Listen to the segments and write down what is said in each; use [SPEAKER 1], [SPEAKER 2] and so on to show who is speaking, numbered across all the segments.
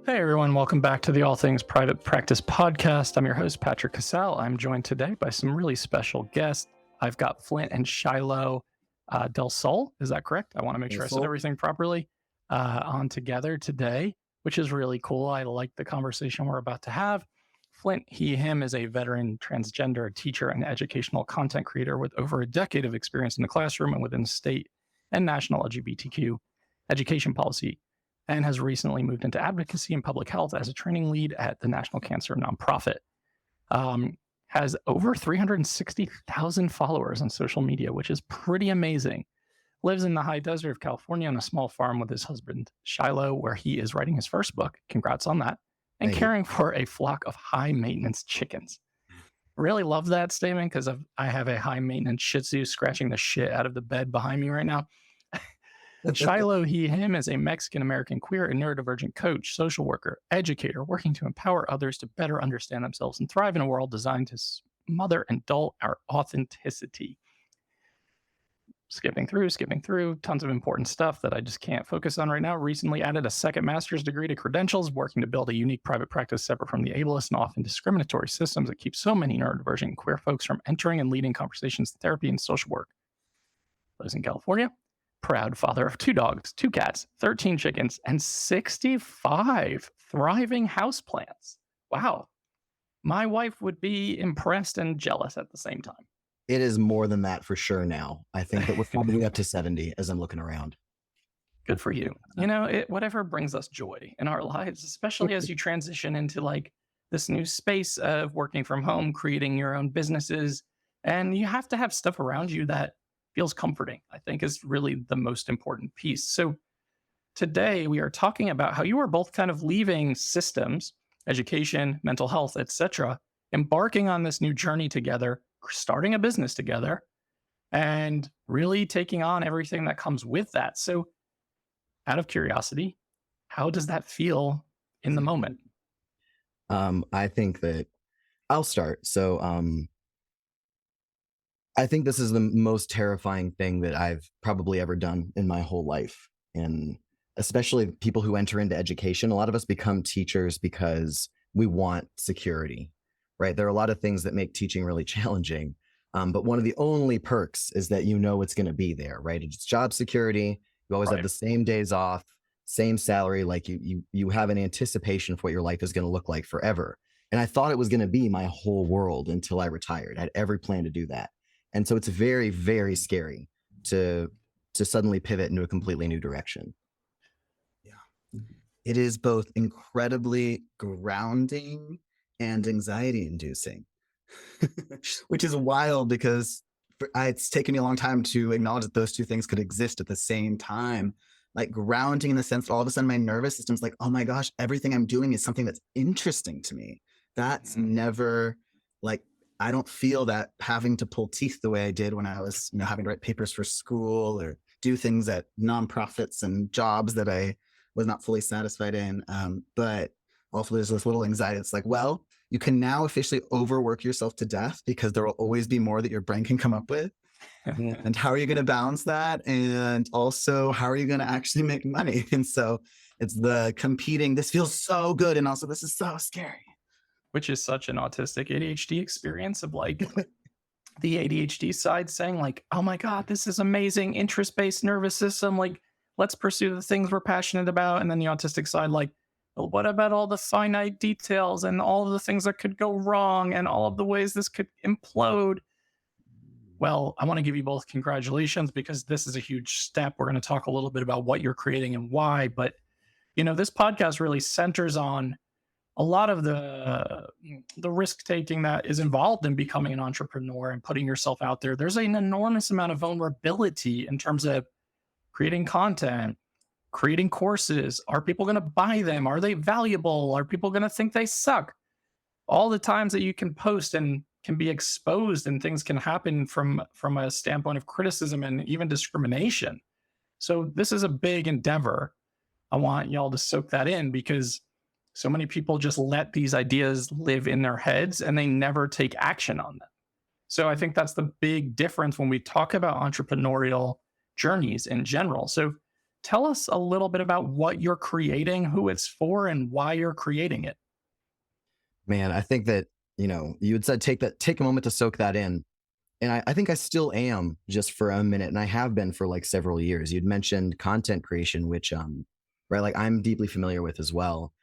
[SPEAKER 1] Hey everyone, welcome back to the All Things Private Practice podcast. I'm your host, Patrick.Casale. I'm joined today by some really special guests. I've got Flint and Xilo Del Sol. Is that correct? I want to make sure I said everything properly on together today, which is really cool. I like the conversation we're about to have. Flint, him is a veteran transgender teacher and educational content creator with over a decade of experience in the classroom and within state and national LGBTQ education policy, and has recently moved into advocacy and public health as a training lead at the National Cancer Nonprofit. Has over 360,000 followers on social media, which is pretty amazing. Lives in the high desert of California on a small farm with his husband, Xilo, where he is writing his first book. Congrats on that. And caring for a flock of high maintenance chickens. Really love that statement because I have a high maintenance Shih Tzu scratching the shit out of the bed behind me right now. Xilo, him is a Mexican-American queer and neurodivergent coach, social worker, educator, working to empower others to better understand themselves and thrive in a world designed to smother and dull our authenticity. Skipping through, tons of important stuff that I just can't focus on right now. Recently added a second master's degree to credentials, working to build a unique private practice separate from the ableist and often discriminatory systems that keep so many neurodivergent and queer folks from entering and leading conversations, therapy, and social work. Lives in California. Proud father of 2 dogs, 2 cats, 13 chickens, and 65 thriving houseplants. Wow. My wife would be impressed and jealous at the same time.
[SPEAKER 2] It is more than that for sure now. I think that we're probably up to 70 as I'm looking around.
[SPEAKER 1] Good for you. You know, whatever brings us joy in our lives, especially as you transition into like this new space of working from home, creating your own businesses, and you have to have stuff around you that feels comforting, I think is really the most important piece. So today we are talking about how you are both kind of leaving systems, education, mental health, etc., embarking on this new journey together, starting a business together, and really taking on everything that comes with that. So out of curiosity, how does that feel in the moment?
[SPEAKER 2] I think that I'll start. So I think this is the most terrifying thing that I've probably ever done in my whole life. And especially people who enter into education, a lot of us become teachers because we want security, right? There are a lot of things that make teaching really challenging. But one of the only perks is that you know it's going to be there, right? It's job security. You always have the same days off, same salary. Like you have an anticipation for what your life is going to look like forever. And I thought it was going to be my whole world until I retired. I had every plan to do that. And so it's very, very scary to suddenly pivot into a completely new direction.
[SPEAKER 3] Yeah. It is both incredibly grounding and anxiety inducing, which is wild because it's taken me a long time to acknowledge that those two things could exist at the same time. Like grounding in the sense that all of a sudden my nervous system's like, oh my gosh, everything I'm doing is something that's interesting to me. That's never like, I don't feel that having to pull teeth the way I did when I was, having to write papers for school or do things at nonprofits and jobs that I was not fully satisfied in. But also there's this little anxiety. It's like, well, you can now officially overwork yourself to death because there will always be more that your brain can come up with. And how are you going to balance that? And also, how are you going to actually make money? And so it's the competing, this feels so good. And also this is so scary.
[SPEAKER 1] Which is such an autistic ADHD experience of like the ADHD side saying like, oh my God, this is amazing, interest-based nervous system. Like, let's pursue the things we're passionate about. And then the autistic side, like, well, what about all the finite details and all of the things that could go wrong and all of the ways this could implode? Well, I want to give you both congratulations because this is a huge step. We're going to talk a little bit about what you're creating and why. But, this podcast really centers on a lot of the risk taking that is involved in becoming an entrepreneur and putting yourself out there. There's an enormous amount of vulnerability in terms of creating content, creating courses. Are people going to buy them? Are they valuable? Are people going to think they suck? All the times that you can post and can be exposed and things can happen from a standpoint of criticism and even discrimination. So this is a big endeavor. I want y'all to soak that in because so many people just let these ideas live in their heads and they never take action on them. So I think that's the big difference when we talk about entrepreneurial journeys in general. So tell us a little bit about what you're creating, who it's for, and why you're creating it.
[SPEAKER 2] Man, I think that, you had said take a moment to soak that in. And I think I still am, just for a minute. And I have been for like several years. You'd mentioned content creation, which, right, like I'm deeply familiar with as well.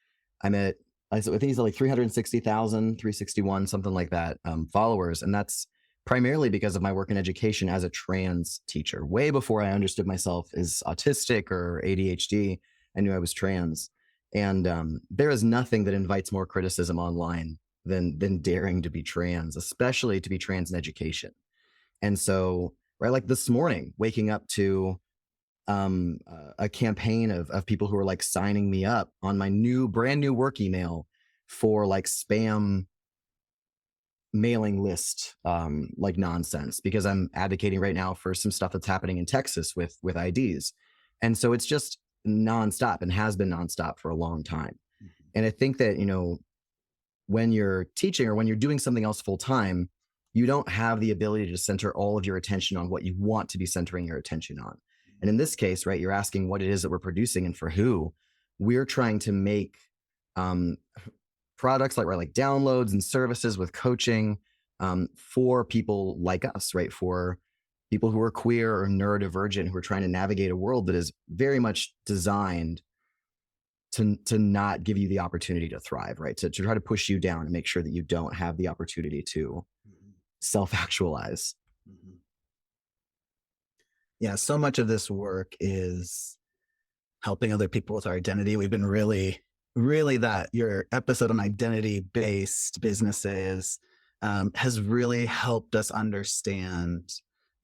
[SPEAKER 2] I think he's like 360,000, 361, something like that, followers. And that's primarily because of my work in education as a trans teacher. Way before I understood myself as autistic or ADHD, I knew I was trans. And there is nothing that invites more criticism online than daring to be trans, especially to be trans in education. And so, right, like this morning, waking up to a campaign of people who are like signing me up on my brand new work email for like spam mailing list, like nonsense, because I'm advocating right now for some stuff that's happening in Texas with IDs. And so it's just nonstop and has been nonstop for a long time. And I think that, when you're teaching or when you're doing something else full time, you don't have the ability to center all of your attention on what you want to be centering your attention on. And in this case, right, you're asking what it is that we're producing and for who. We're trying to make products like downloads and services with coaching for people like us, right? For people who are queer or neurodivergent, who are trying to navigate a world that is very much designed to not give you the opportunity to thrive, right? To try to push you down and make sure that you don't have the opportunity to self-actualize.
[SPEAKER 3] Yeah, so much of this work is helping other people with our identity. We've been really that your episode on identity-based businesses has really helped us understand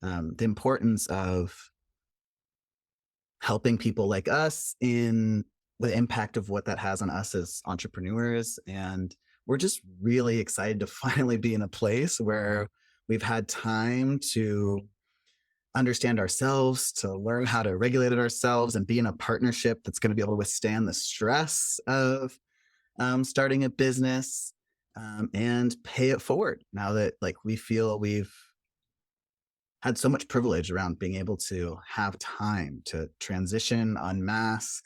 [SPEAKER 3] the importance of helping people like us in the impact of what that has on us as entrepreneurs. And we're just really excited to finally be in a place where we've had time to understand ourselves, to learn how to regulate it ourselves, and be in a partnership that's going to be able to withstand the stress of starting a business and pay it forward. Now that we feel we've had so much privilege around being able to have time to transition, unmask,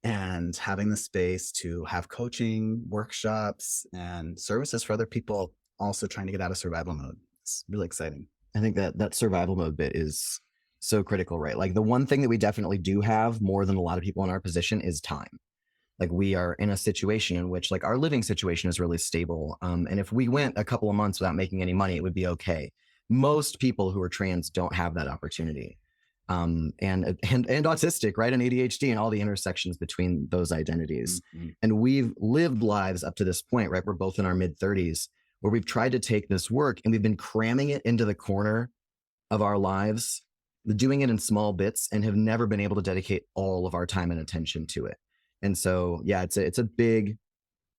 [SPEAKER 3] and having the space to have coaching, workshops, and services for other people also trying to get out of survival mode. It's really exciting.
[SPEAKER 2] I think that survival mode bit is so critical, right? Like the one thing that we definitely do have more than a lot of people in our position is time. Like we are in a situation in which like our living situation is really stable. And if we went a couple of months without making any money, it would be okay. Most people who are trans don't have that opportunity. And autistic, right? And ADHD and all the intersections between those identities. And we've lived lives up to this point, right? We're both in our mid-30s where we've tried to take this work and we've been cramming it into the corner of our lives, doing it in small bits, and have never been able to dedicate all of our time and attention to it. And so, yeah, it's a big,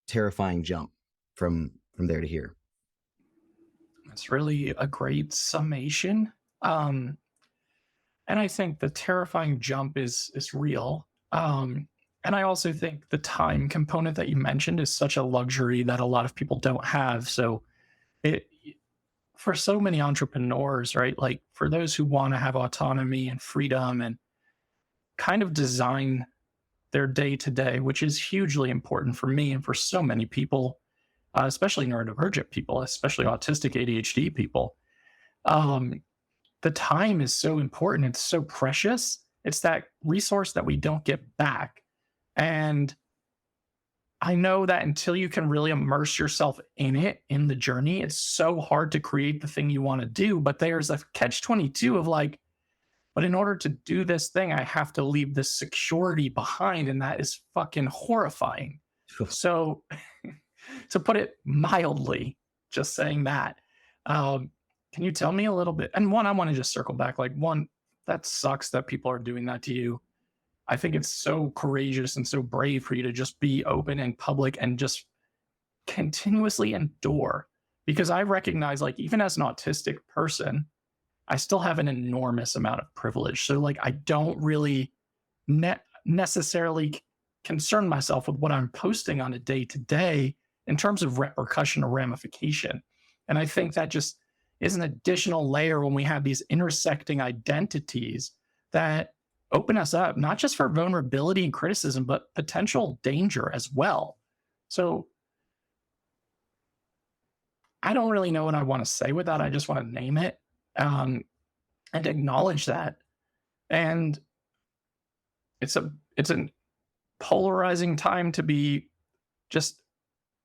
[SPEAKER 2] terrifying jump from there to here.
[SPEAKER 1] It's really a great summation. And I think the terrifying jump is real. And I also think the time component that you mentioned is such a luxury that a lot of people don't have. So for so many entrepreneurs, right? Like for those who want to have autonomy and freedom and kind of design their day to day, which is hugely important for me and for so many people, especially neurodivergent people, especially autistic ADHD people. The time is so important. It's so precious. It's that resource that we don't get back. And I know that until you can really immerse yourself in it, in the journey, it's so hard to create the thing you want to do. But there's a catch-22 of like, but in order to do this thing, I have to leave this security behind. And that is fucking horrifying. So to put it mildly, just saying that, can you tell me a little bit? And one, I want to just circle back. Like one, that sucks that people are doing that to you. I think it's so courageous and so brave for you to just be open and public and just continuously endure. Because I recognize, like, even as an autistic person, I still have an enormous amount of privilege. So, like, I don't really necessarily concern myself with what I'm posting on a day to day in terms of repercussion or ramification. And I think that just is an additional layer when we have these intersecting identities that open us up, not just for vulnerability and criticism, but potential danger as well. So I don't really know what I want to say with that. I just want to name it, and acknowledge that. And it's a polarizing time to be just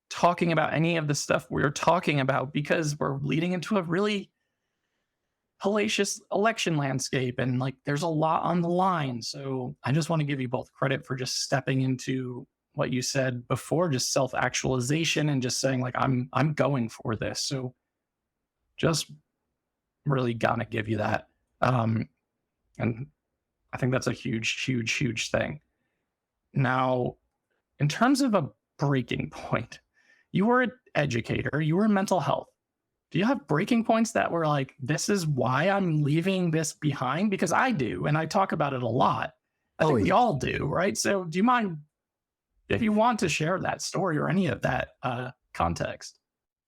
[SPEAKER 1] talking about any of the stuff we're talking about, because we're leading into a really hellacious election landscape, and like there's a lot on the line. So I just want to give you both credit for just stepping into what you said before, just self-actualization, and just saying like I'm going for this. So just really gonna give you that. And I think that's a huge thing. Now, in terms of a breaking point, you were an educator, you were in mental health. Do you have breaking points that were like, this is why I'm leaving this behind? Because I do, and I talk about it a lot. I think we all do, right? So do you mind if you want to share that story or any of that context?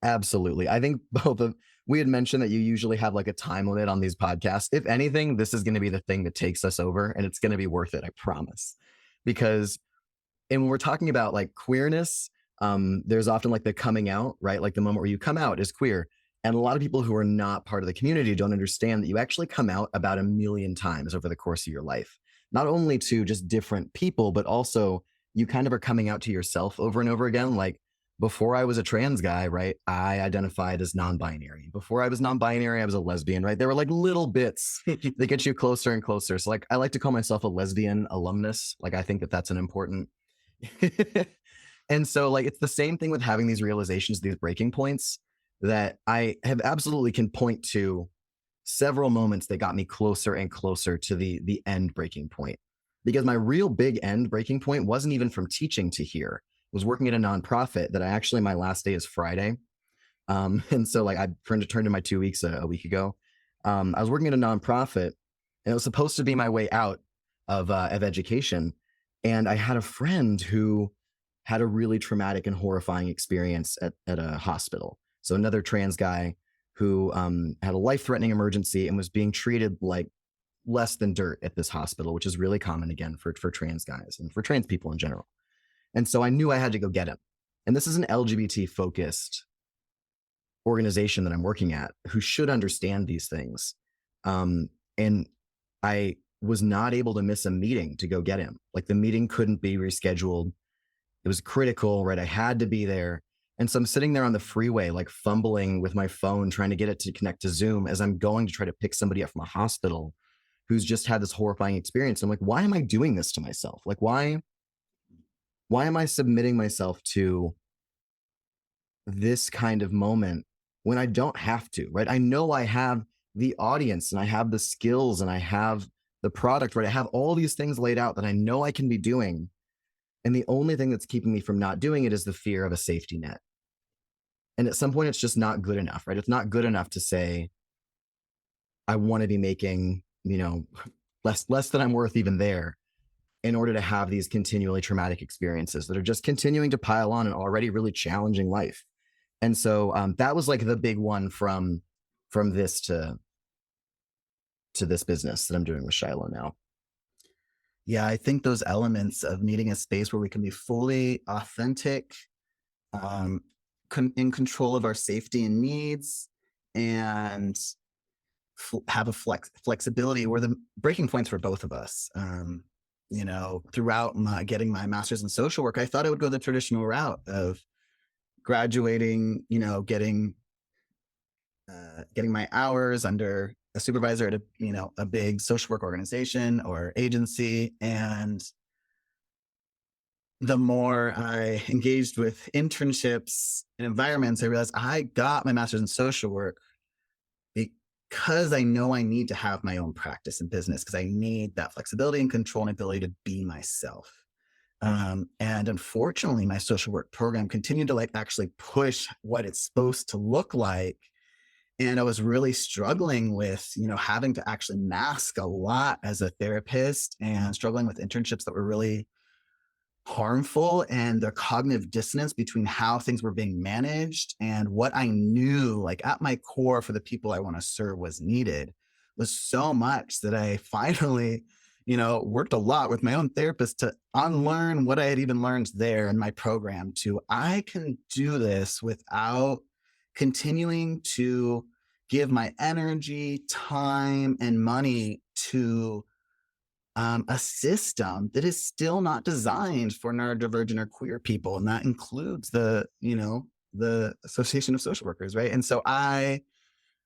[SPEAKER 2] Absolutely. I think we had mentioned that you usually have like a time limit on these podcasts. If anything, this is going to be the thing that takes us over, and it's going to be worth it, I promise. Because, and when we're talking about like queerness, there's often like the coming out, right? Like the moment where you come out is queer. And a lot of people who are not part of the community don't understand that you actually come out about 1 million times over the course of your life, not only to just different people, but also you kind of are coming out to yourself over and over again. Like, before I was a trans guy, right, I identified as non-binary. Before I was non-binary, I was a lesbian, right? There were like little bits that get you closer and closer. So like, I like to call myself a lesbian alumnus. Like, I think that that's an important. And so like, it's the same thing with having these realizations, these breaking points, that I have absolutely can point to several moments that got me closer and closer to the end breaking point. Because my real big end breaking point wasn't even from teaching to here. It was working at a nonprofit that my last day is Friday. And so like I turned in my 2 weeks a week ago. I was working at a nonprofit, and it was supposed to be my way out of education. And I had a friend who had a really traumatic and horrifying experience at a hospital. So another trans guy who had a life-threatening emergency and was being treated like less than dirt at this hospital, which is really common again for trans guys and for trans people in general. And so I knew I had to go get him. And this is an LGBT focused organization that I'm working at who should understand these things. And I was not able to miss a meeting to go get him. Like, the meeting couldn't be rescheduled. It was critical, right? I had to be there. And so I'm sitting there on the freeway, like fumbling with my phone, trying to get it to connect to Zoom as I'm going to try to pick somebody up from a hospital who's just had this horrifying experience. I'm like, why am I doing this to myself? Like, why am I submitting myself to this kind of moment when I don't have to, right? I know I have the audience and I have the skills and I have the product, right? I have all these things laid out that I know I can be doing. And the only thing that's keeping me from not doing it is the fear of a safety net. And at some point, it's just not good enough, right? It's not good enough to say, I want to be making, less than I'm worth even there, in order to have these continually traumatic experiences that are just continuing to pile on an already really challenging life. And so that was like the big one from this to this business that I'm doing with Xilo now.
[SPEAKER 3] Yeah, I think those elements of needing a space where we can be fully authentic, in control of our safety and needs, and have a flexibility were the breaking points for both of us. Throughout getting my master's in social work, I thought I would go the traditional route of graduating, getting my hours under a supervisor at a big social work organization or agency. And the more I engaged with internships and environments, I realized I got my master's in social work because I know I need to have my own practice and business, because I need that flexibility and control and ability to be myself. And unfortunately, my social work program continued to actually push what it's supposed to look like. And I was really struggling with, having to actually mask a lot as a therapist, and struggling with internships that were really harmful, and the cognitive dissonance between how things were being managed and what I knew, at my core, for the people I want to serve was needed, was so much that I finally worked a lot with my own therapist to unlearn what I had even learned there in my program I can do this without continuing to give my energy, time, and money to a system that is still not designed for neurodivergent or queer people. And that includes the Association of Social Workers, right? And so I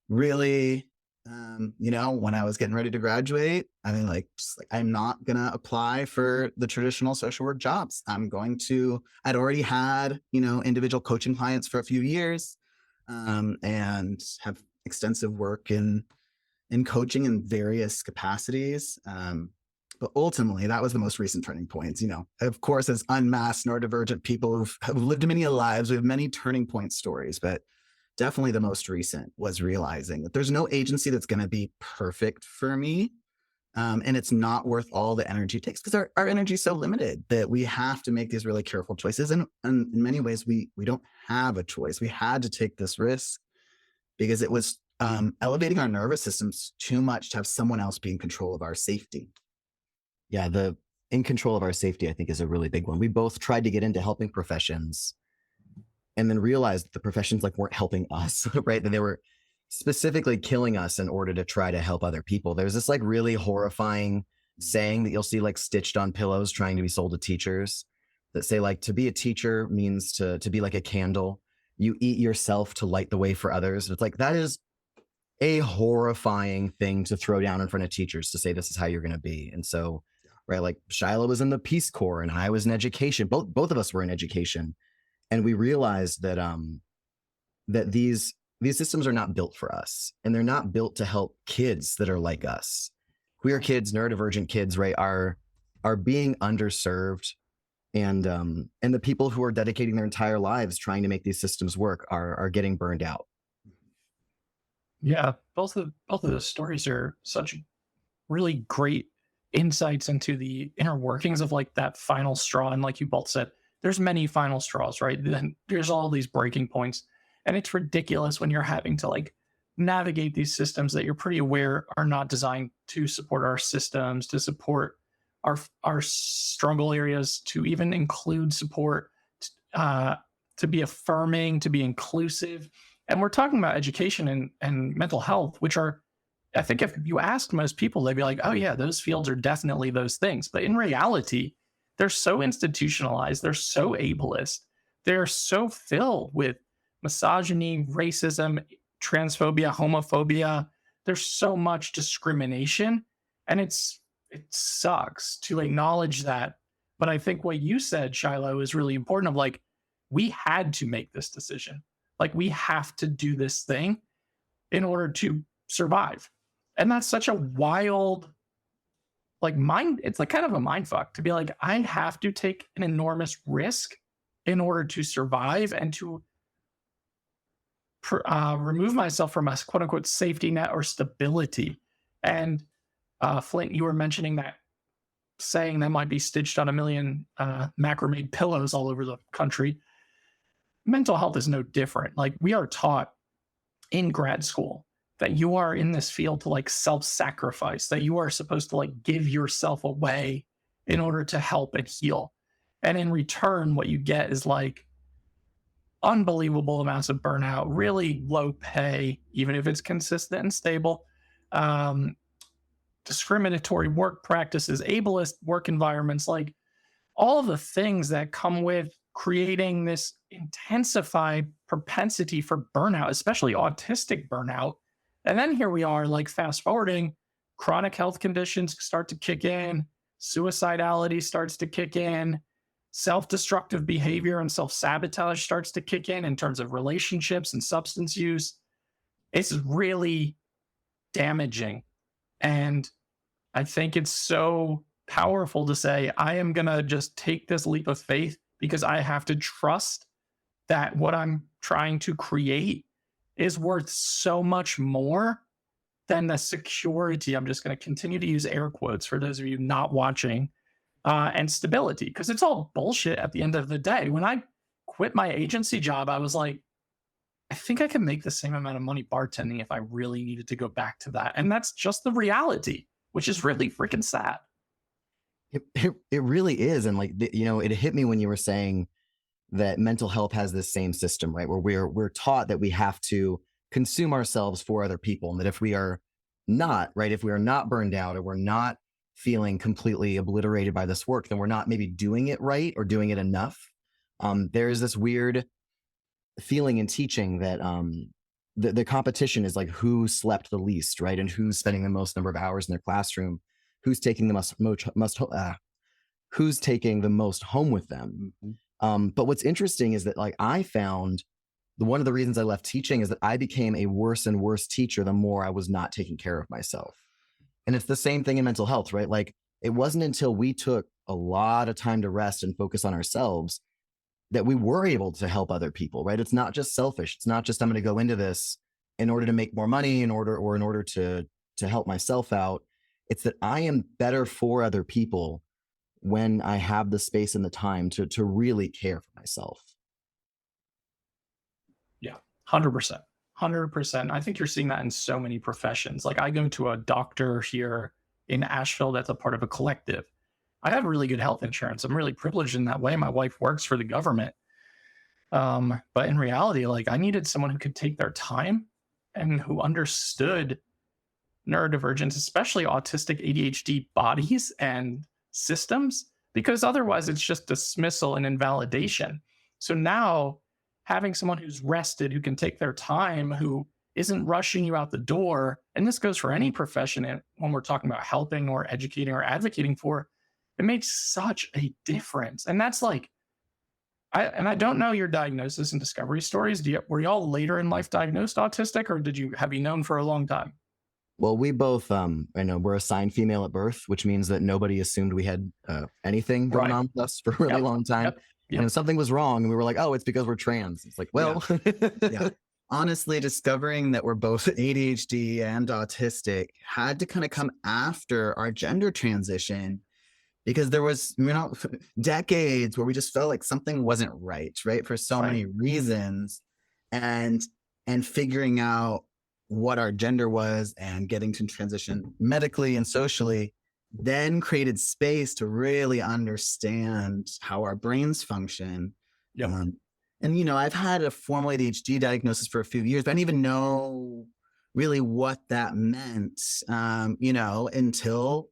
[SPEAKER 3] really, when I was getting ready to graduate, I'm not going to apply for the traditional social work jobs. I'd already had, individual coaching clients for a few years, and have extensive work in coaching in various capacities. But ultimately, that was the most recent turning points. Of course, as unmasked neurodivergent people who've lived many lives, we have many turning point stories, but definitely the most recent was realizing that there's no agency that's going to be perfect for me. And it's not worth all the energy it takes, because our energy is so limited that we have to make these really careful choices. And in many ways, we don't have a choice. We had to take this risk because it was elevating our nervous systems too much to have someone else be in control of our safety.
[SPEAKER 2] Yeah, the in control of our safety, I think, is a really big one. We both tried to get into helping professions and then realized the professions weren't helping us, right? That they were specifically killing us in order to try to help other people. There's this really horrifying saying that you'll see stitched on pillows trying to be sold to teachers that say to be a teacher means to be like a candle. You eat yourself to light the way for others. It's that is a horrifying thing to throw down in front of teachers, to say this is how you're going to be. And so, right, Xilo was in the Peace Corps and I was in education. Both of us were in education. And we realized that that these systems are not built for us, and they're not built to help kids that are like us. Queer kids, neurodivergent kids, right, are being underserved, and the people who are dedicating their entire lives trying to make these systems work are getting burned out.
[SPEAKER 1] Yeah, both of those stories are such really great insights into the inner workings of that final straw. And like you both said, there's many final straws, right? Then there's all these breaking points. And it's ridiculous when you're having to navigate these systems that you're pretty aware are not designed to support our systems, to support our struggle areas, to even include support, to be affirming, to be inclusive. And we're talking about education and mental health, which are, I think if you ask most people, they'd be like, oh yeah, those fields are definitely those things. But in reality, they're so institutionalized, they're so ableist, they're so filled with misogyny, racism, transphobia, homophobia. There's so much discrimination, and it sucks to acknowledge that. But I think what you said, Xilo, is really important of we had to make this decision. We have to do this thing in order to survive. And that's such a wild, it's kind of a mind fuck to be I have to take an enormous risk in order to survive and to remove myself from a quote unquote safety net or stability. And Flint, you were mentioning that saying that might be stitched on a million macrame pillows all over the country. Mental health is no different. We are taught in grad school that you are in this field to self-sacrifice, that you are supposed to give yourself away in order to help and heal. And in return, what you get is unbelievable amounts of burnout, really low pay, even if it's consistent and stable, discriminatory work practices, ableist work environments, all of the things that come with creating this intensified propensity for burnout, especially autistic burnout. And then here we are, fast forwarding, chronic health conditions start to kick in, suicidality starts to kick in, self-destructive behavior and self-sabotage starts to kick in terms of relationships and substance use. It's really damaging. And I think it's so powerful to say, I am going to just take this leap of faith because I have to trust that what I'm trying to create is worth so much more than the security. I'm just going to continue to use air quotes for those of you not watching, and stability, because it's all bullshit at the end of the day. When I quit my agency job, I was like, I think I can make the same amount of money bartending if I really needed to go back to that. And that's just the reality, which is really freaking sad.
[SPEAKER 2] It really is. And like, it hit me when you were saying that mental health has this same system, right? Where we're taught that we have to consume ourselves for other people. And that if we are not, right, if we are not burned out or we're not feeling completely obliterated by this work, then we're not maybe doing it right or doing it enough. There is this weird feeling in teaching that the competition is like who slept the least, right? And who's spending the most number of hours in their classroom, who's taking the who's taking the most home with them. But what's interesting is that like I found one of the reasons I left teaching is that I became a worse and worse teacher the more I was not taking care of myself. And it's the same thing in mental health, right? Like it wasn't until we took a lot of time to rest and focus on ourselves that we were able to help other people, right? It's not just selfish. It's not just I'm going to go into this in order to make more money in order to help myself out. It's that I am better for other people when I have the space and the time to really care for myself.
[SPEAKER 1] Yeah, 100%. 100%. I think you're seeing that in so many professions. Like I go to a doctor here in Asheville that's a part of a collective. I have really good health insurance. I'm really privileged in that way. My wife works for the government. But in reality, like I needed someone who could take their time and who understood neurodivergence, especially autistic ADHD bodies and systems, because otherwise it's just dismissal and invalidation. So now having someone who's rested, who can take their time, who isn't rushing you out the door, and this goes for any profession when we're talking about helping or educating or advocating for, it makes such a difference. And that's like, I don't know your diagnosis and discovery stories. Were y'all later in life diagnosed autistic, or have you known for a long time?
[SPEAKER 2] Well, we both, I know we're assigned female at birth, which means that nobody assumed we had anything going on with us for a really long time. And if something was wrong, and we were like, oh, it's because we're trans. It's like, well,
[SPEAKER 3] yeah. Honestly, discovering that we're both ADHD and autistic had to kind of come after our gender transition, because there was, decades where we just felt like something wasn't right, for so many reasons, and figuring out what our gender was and getting to transition medically and socially, then created space to really understand how our brains function. And, I've had a formal ADHD diagnosis for a few years, but I didn't even know really what that meant, until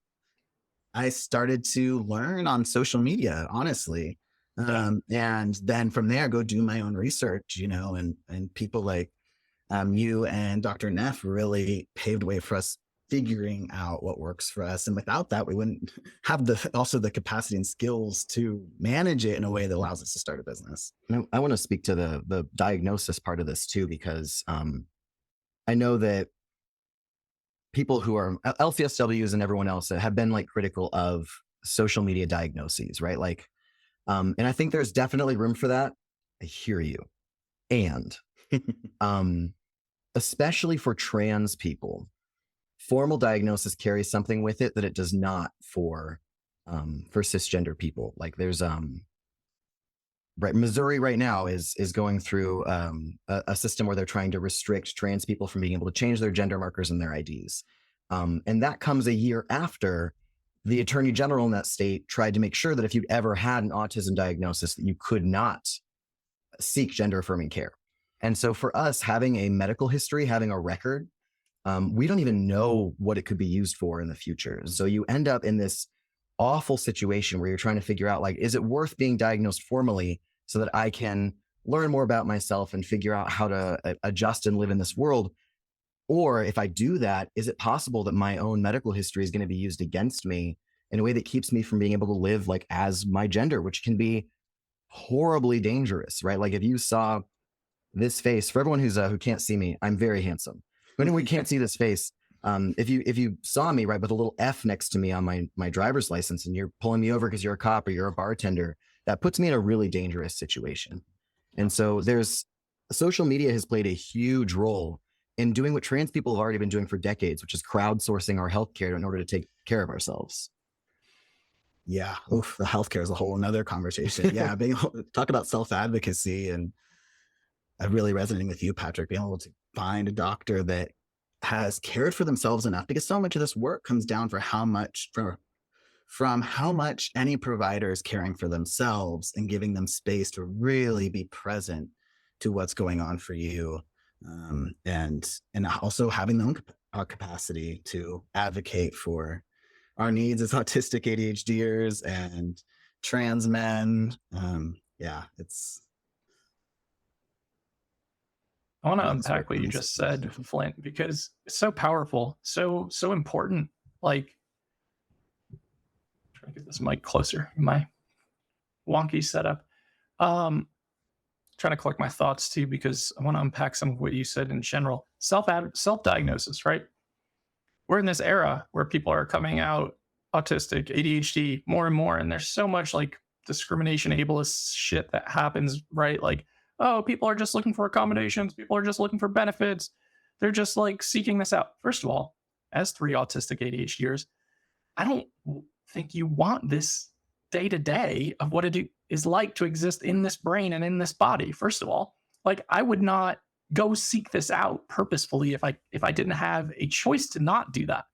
[SPEAKER 3] I started to learn on social media, honestly. And then from there, go do my own research, and people like you and Dr. Neff really paved the way for us figuring out what works for us. And without that, we wouldn't have the capacity and skills to manage it in a way that allows us to start a business.
[SPEAKER 2] I want to speak to the diagnosis part of this too, because I know that people who are LCSWs and everyone else have been like critical of social media diagnoses, right? Like, and I think there's definitely room for that. I hear you. And especially for trans people, formal diagnosis carries something with it that it does not for cisgender people. Like there's Missouri right now is going through a system where they're trying to restrict trans people from being able to change their gender markers in their IDs. And that comes a year after the attorney general in that state tried to make sure that if you'd ever had an autism diagnosis, that you could not seek gender affirming care. And so for us, having a medical history, having a record, we don't even know what it could be used for in the future. So you end up in this awful situation where you're trying to figure out, like, is it worth being diagnosed formally so that I can learn more about myself and figure out how to adjust and live in this world? Or if I do that, is it possible that my own medical history is going to be used against me in a way that keeps me from being able to live like as my gender, which can be horribly dangerous, right? Like if you saw this face, for everyone who can't see me, I'm very handsome. But anyone can't see this face, if you saw me right with a little F next to me on my driver's license, and you're pulling me over because you're a cop or you're a bartender, that puts me in a really dangerous situation. And so social media has played a huge role in doing what trans people have already been doing for decades, which is crowdsourcing our healthcare in order to take care of ourselves.
[SPEAKER 3] Yeah. Oof, the healthcare is a whole another conversation. Yeah. Talk about self-advocacy, and I'm really resonating with you, Patrick, being able to find a doctor that has cared for themselves enough, because so much of this work comes down for how much from how much any provider is caring for themselves and giving them space to really be present to what's going on for you, and also having their own capacity to advocate for our needs as autistic ADHDers and trans men. It's.
[SPEAKER 1] I want to unpack what you just said, Flint, because it's so powerful, so important. Like, try to get this mic closer. My wonky setup. Trying to collect my thoughts too, because I want to unpack some of what you said in general. Self-diagnosis, right? We're in this era where people are coming out autistic, ADHD, more and more, and there's so much like discrimination, ableist shit that happens, right? Like, oh, people are just looking for accommodations. People are just looking for benefits. They're just like seeking this out. First of all, as 3 autistic ADHDers, I don't think you want this day to day of what it is like to exist in this brain and in this body. First of all, like, I would not go seek this out purposefully if I didn't have a choice to not do that.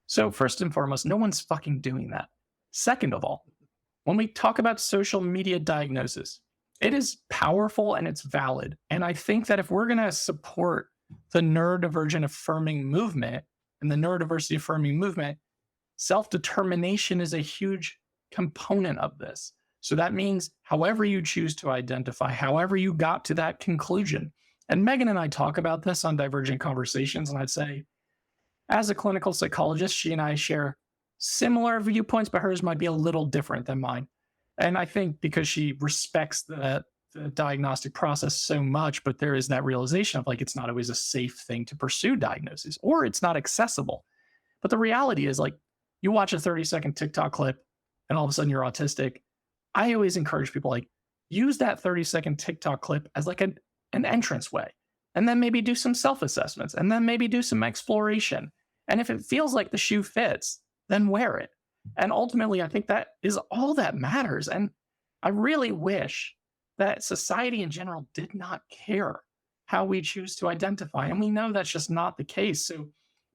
[SPEAKER 1] So first and foremost, no one's fucking doing that. Second of all, when we talk about social media diagnosis, it is powerful and it's valid. And I think that if we're going to support the neurodivergent affirming movement and the neurodiversity affirming movement, self-determination is a huge component of this. So that means however you choose to identify, however you got to that conclusion. And Megan and I talk about this on Divergent Conversations, and I'd say, as a clinical psychologist, she and I share similar viewpoints, but hers might be a little different than mine. And I think because she respects the diagnostic process so much, but there is that realization of like, it's not always a safe thing to pursue diagnosis, or it's not accessible. But the reality is, like, you watch a 30-second TikTok clip and all of a sudden you're autistic. I always encourage people, like, use that 30-second TikTok clip as like an entrance way, and then maybe do some self-assessments, and then maybe do some exploration. And if it feels like the shoe fits, then wear it. And ultimately, I think that is all that matters. And I really wish that society in general did not care how we choose to identify. And we know that's just not the case. So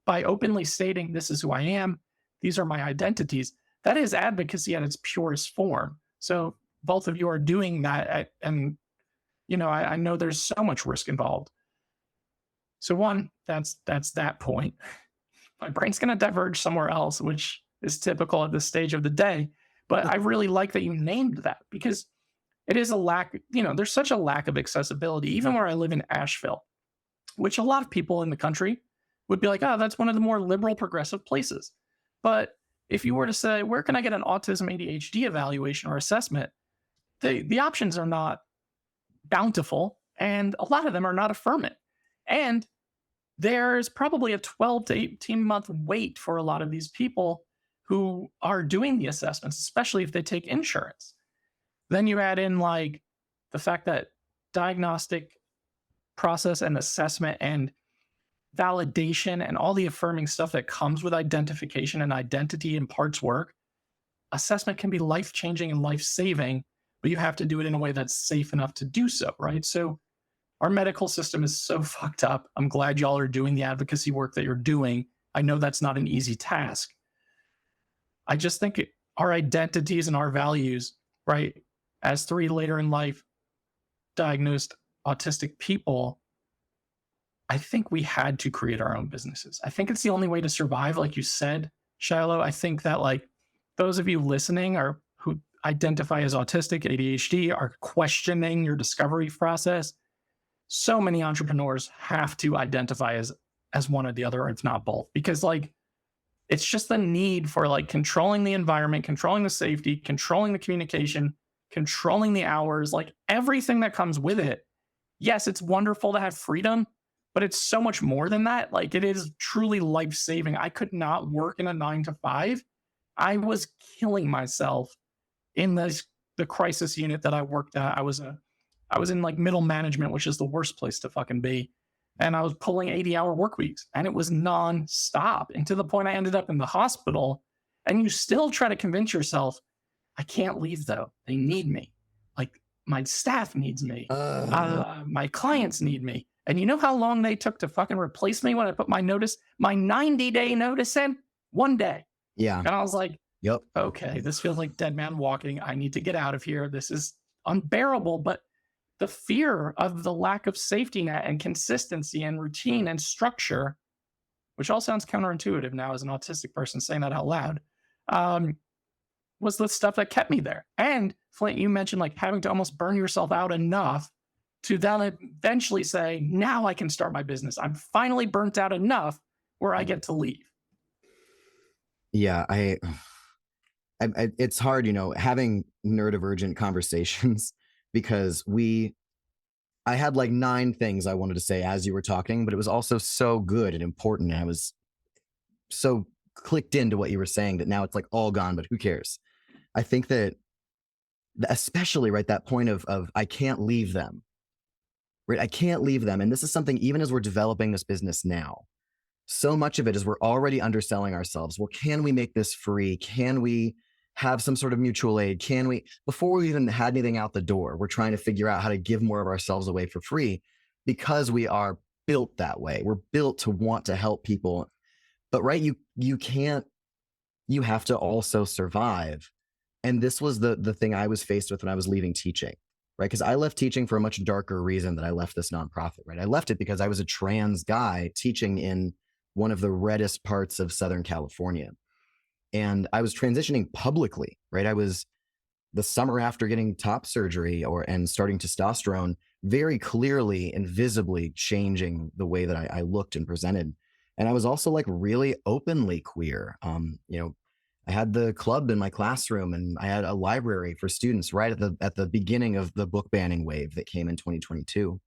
[SPEAKER 1] by openly stating, this is who I am, these are my identities, that is advocacy at its purest form. So both of you are doing that. And, you know, I know there's so much risk involved. So one, that's that point. My brain's going to diverge somewhere else, which is typical at this stage of the day. But I really like that you named that, because it is a lack, you know, there's such a lack of accessibility, even where I live in Asheville, which a lot of people in the country would be like, oh, that's one of the more liberal, progressive places. But if you were to say, where can I get an autism ADHD evaluation or assessment? The options are not bountiful, and a lot of them are not affirming. And there's probably a 12 to 18 month wait for a lot of these people who are doing the assessments, especially if they take insurance. Then you add in like the fact that diagnostic process and assessment and validation and all the affirming stuff that comes with identification and identity in parts work, assessment can be life-changing and life-saving, but you have to do it in a way that's safe enough to do so, right? So our medical system is so fucked up. I'm glad y'all are doing the advocacy work that you're doing. I know that's not an easy task. I just think our identities and our values, right, as 3 later in life diagnosed autistic people, I think we had to create our own businesses. I think it's the only way to survive, like you said, Xilo. I think that like those of you listening or who identify as autistic, ADHD, are questioning your discovery process. So many entrepreneurs have to identify as one or the other, or if not both, because like it's just the need for like controlling the environment, controlling the safety, controlling the communication, controlling the hours, like everything that comes with it. Yes, it's wonderful to have freedom, but it's so much more than that. Like it is truly life-saving. I could not work in a 9 to 5. I was killing myself in the crisis unit that I worked at. I was in like middle management, which is the worst place to fucking be. And I was pulling 80-hour work weeks, and it was nonstop. And to the point I ended up in the hospital. And you still try to convince yourself, I can't leave though. They need me. Like my staff needs me. My clients need me. And you know how long they took to fucking replace me when I put my 90-day notice in? 1 day.
[SPEAKER 2] Yeah.
[SPEAKER 1] And I was like,
[SPEAKER 3] Yep.
[SPEAKER 1] Okay, this feels like dead man walking. I need to get out of here. This is unbearable. But the fear of the lack of safety net and consistency and routine and structure, which all sounds counterintuitive now as an autistic person saying that out loud, was the stuff that kept me there. And Flint, you mentioned like having to almost burn yourself out enough to then eventually say, now I can start my business. I'm finally burnt out enough where I get to leave.
[SPEAKER 2] Yeah, it's hard, having neurodivergent conversations because I had like 9 things I wanted to say as you were talking, but it was also so good and important. And I was so clicked into what you were saying that now it's like all gone, but who cares? I think that especially right, that point of I can't leave them, right? I can't leave them. And this is something, even as we're developing this business now, so much of it is we're already underselling ourselves. Well, can we make this free? Can we have some sort of mutual aid? Can we, before we even had anything out the door, we're trying to figure out how to give more of ourselves away for free because we are built that way. We're built to want to help people. But right, you can't, you have to also survive. And this was the thing I was faced with when I was leaving teaching, right? Because I left teaching for a much darker reason than I left this nonprofit, right? I left it because I was a trans guy teaching in one of the reddest parts of Southern California. And I was transitioning publicly, right? I was the summer after getting top surgery and starting testosterone, very clearly and visibly changing the way that I looked and presented. And I was also like really openly queer. I had the club in my classroom and I had a library for students right at the beginning of the book banning wave that came in 2022.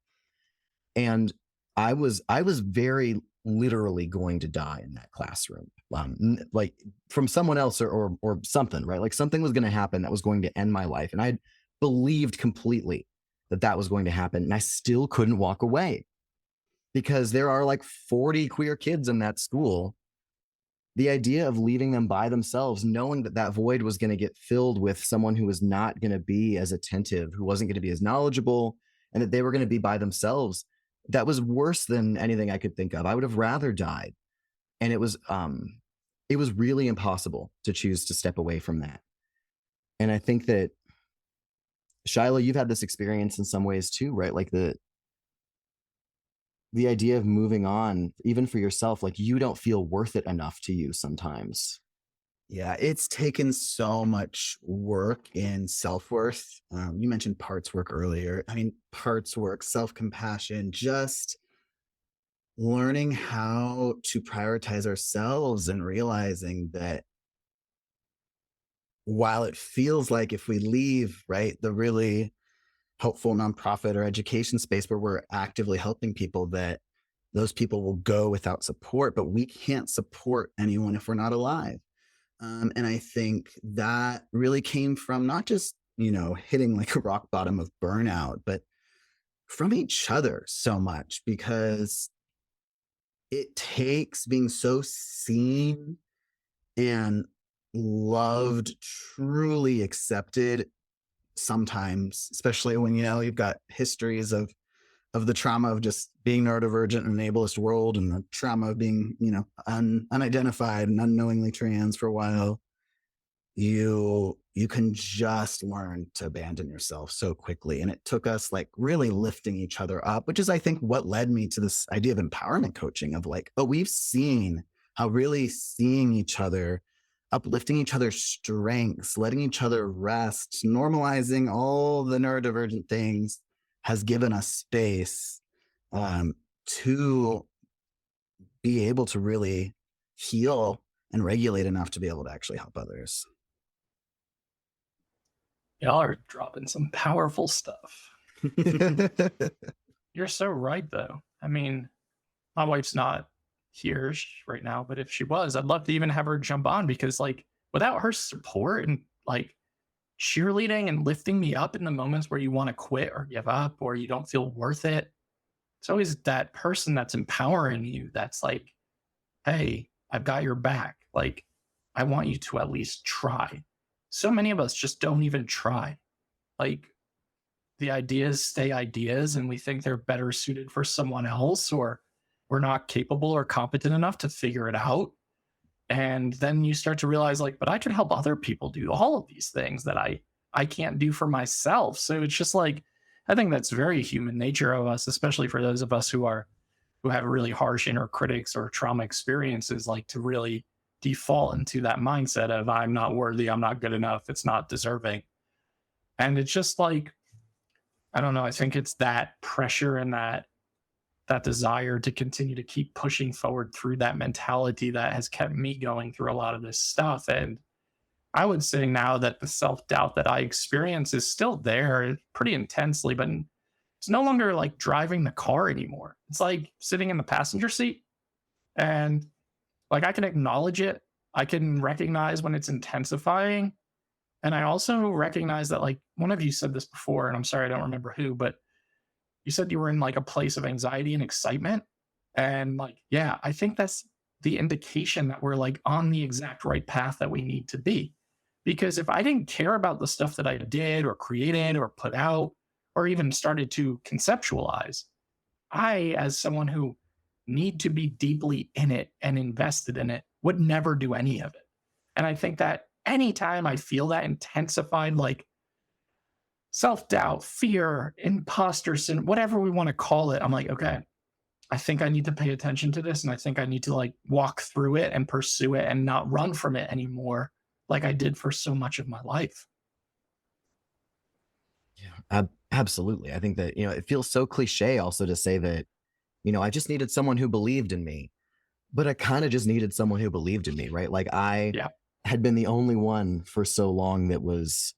[SPEAKER 2] And I was very literally going to die in that classroom, like from someone else or something, right? Like something was going to happen that was going to end my life. And I believed completely that was going to happen. And I still couldn't walk away because there are like 40 queer kids in that school. The idea of leaving them by themselves, knowing that void was going to get filled with someone who was not going to be as attentive, who wasn't going to be as knowledgeable, and that they were going to be by themselves, that was worse than anything I could think of. I would have rather died. And it was really impossible to choose to step away from that. And I think that, Xilo, you've had this experience in some ways too, right? Like the idea of moving on, even for yourself, like you don't feel worth it enough to you sometimes.
[SPEAKER 3] Yeah, it's taken so much work in self-worth. You mentioned parts work earlier. I mean, parts work, self-compassion, just learning how to prioritize ourselves and realizing that while it feels like if we leave, right, the really helpful nonprofit or education space where we're actively helping people, that those people will go without support, but we can't support anyone if we're not alive. And I think that really came from not just, hitting like a rock bottom of burnout, but from each other so much, because it takes being so seen and loved, truly accepted sometimes, especially when, you've got histories of the trauma of just being neurodivergent in an ableist world and the trauma of being, unidentified and unknowingly trans for a while. You can just learn to abandon yourself so quickly. And it took us like really lifting each other up, which is, I think, what led me to this idea of empowerment coaching of like, oh, we've seen how really seeing each other, uplifting each other's strengths, letting each other rest, normalizing all the neurodivergent things has given us space to be able to really heal and regulate enough to be able to actually help others.
[SPEAKER 1] Y'all are dropping some powerful stuff. You're so right, though. I mean, my wife's not here right now, but if she was, I'd love to even have her jump on because, like, without her support and like cheerleading and lifting me up in the moments where you want to quit or give up or you don't feel worth it, it's always that person that's empowering you. That's like, hey, I've got your back. Like, I want you to at least try. So many of us just don't even try. Like, the ideas stay ideas and we think they're better suited for someone else, or we're not capable or competent enough to figure it out. And then you start to realize like, but I can help other people do all of these things that I can't do for myself. So it's just like, I think that's very human nature of us, especially for those of us who have really harsh inner critics or trauma experiences, like to really default into that mindset of I'm not worthy, I'm not good enough, it's not deserving. And it's just like, I don't know, I think it's that pressure and that desire to continue to keep pushing forward through that mentality that has kept me going through a lot of this stuff. And I would say now that the self-doubt that I experience is still there pretty intensely, but it's no longer like driving the car anymore. It's like sitting in the passenger seat, and like I can acknowledge it. I can recognize when it's intensifying. And I also recognize that, like, one of you said this before, and I'm sorry, I don't remember who, but you said you were in like a place of anxiety and excitement. And like, yeah, I think that's the indication that we're like on the exact right path that we need to be. Because if I didn't care about the stuff that I did or created or put out or even started to conceptualize, I, as someone who need to be deeply in it and invested in it, would never do any of it. And I think that anytime I feel that intensified, like self-doubt, fear, imposter syndrome, whatever we want to call it, I'm like, okay, I think I need to pay attention to this. And I think I need to like walk through it and pursue it and not run from it anymore, like I did for so much of my life.
[SPEAKER 2] Yeah, absolutely. I think that, it feels so cliche also to say that, I just needed someone who believed in me, but I kind of just needed someone who believed in me, right? Like I
[SPEAKER 1] Yeah,
[SPEAKER 2] had been the only one for so long that was,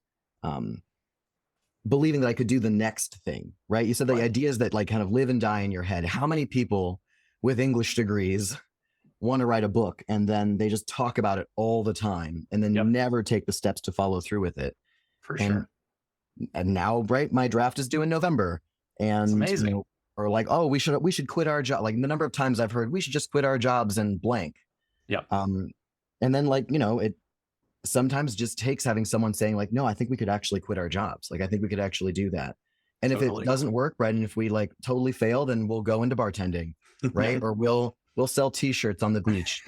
[SPEAKER 2] believing that I could do the next thing, right? You said the
[SPEAKER 1] right.
[SPEAKER 2] ideas that like kind of live and die in your head. How many people with English degrees want to write a book and then they just talk about it all the time and then
[SPEAKER 1] Yep,
[SPEAKER 2] never take the steps to follow through with it?
[SPEAKER 1] for
[SPEAKER 2] And
[SPEAKER 1] sure.
[SPEAKER 2] now, right, my draft is due in November,
[SPEAKER 1] It's
[SPEAKER 2] and
[SPEAKER 1] amazing.
[SPEAKER 2] or like, oh, we should quit our job. Like the number of times I've heard we should just quit our jobs and blank.
[SPEAKER 1] Yep,
[SPEAKER 2] Um, and then like it sometimes just takes having someone saying like, no, I think we could actually quit our jobs. Like I think we could actually do that. And if it
[SPEAKER 1] totally.
[SPEAKER 2] doesn't work, right, and if we like totally fail, then we'll go into bartending,
[SPEAKER 1] Yep,
[SPEAKER 2] right? Or we'll sell t-shirts on the beach,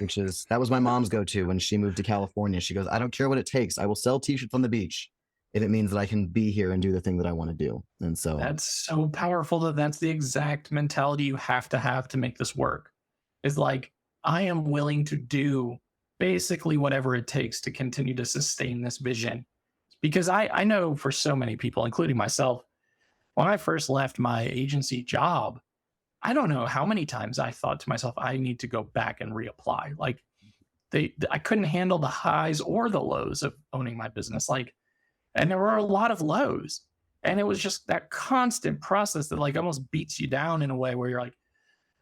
[SPEAKER 2] that was my mom's go-to when she moved to California. She goes, I don't care what it takes. I will sell t-shirts on the beach if it means that I can be here and do the thing that I want to do. And so,
[SPEAKER 1] that's so powerful that that's the exact mentality you have to make this work. Is like, I am willing to do basically whatever it takes to continue to sustain this vision. Because I know for so many people, including myself, when I first left my agency job, I don't know how many times I thought to myself, I need to go back and reapply. Like I couldn't handle the highs or the lows of owning my business. Like, and there were a lot of lows. And it was just that constant process that like almost beats you down in a way where you're like,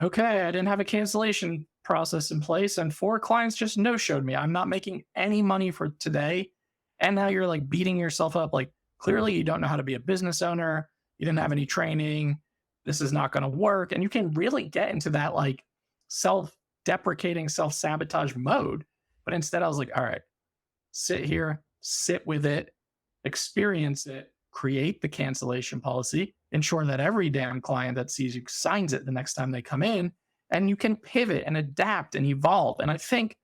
[SPEAKER 1] okay, I didn't have a cancellation process in place, and 4 clients just no showed me. I'm not making any money for today. And now you're like beating yourself up. Like, clearly, you don't know how to be a business owner. You didn't have any training. This is not going to work. And you can really get into that like self deprecating, self sabotage mode. But instead, I was like, all right, sit here, sit with it, experience it, create the cancellation policy, ensure that every damn client that sees you signs it the next time they come in, and you can pivot and adapt and evolve. And I think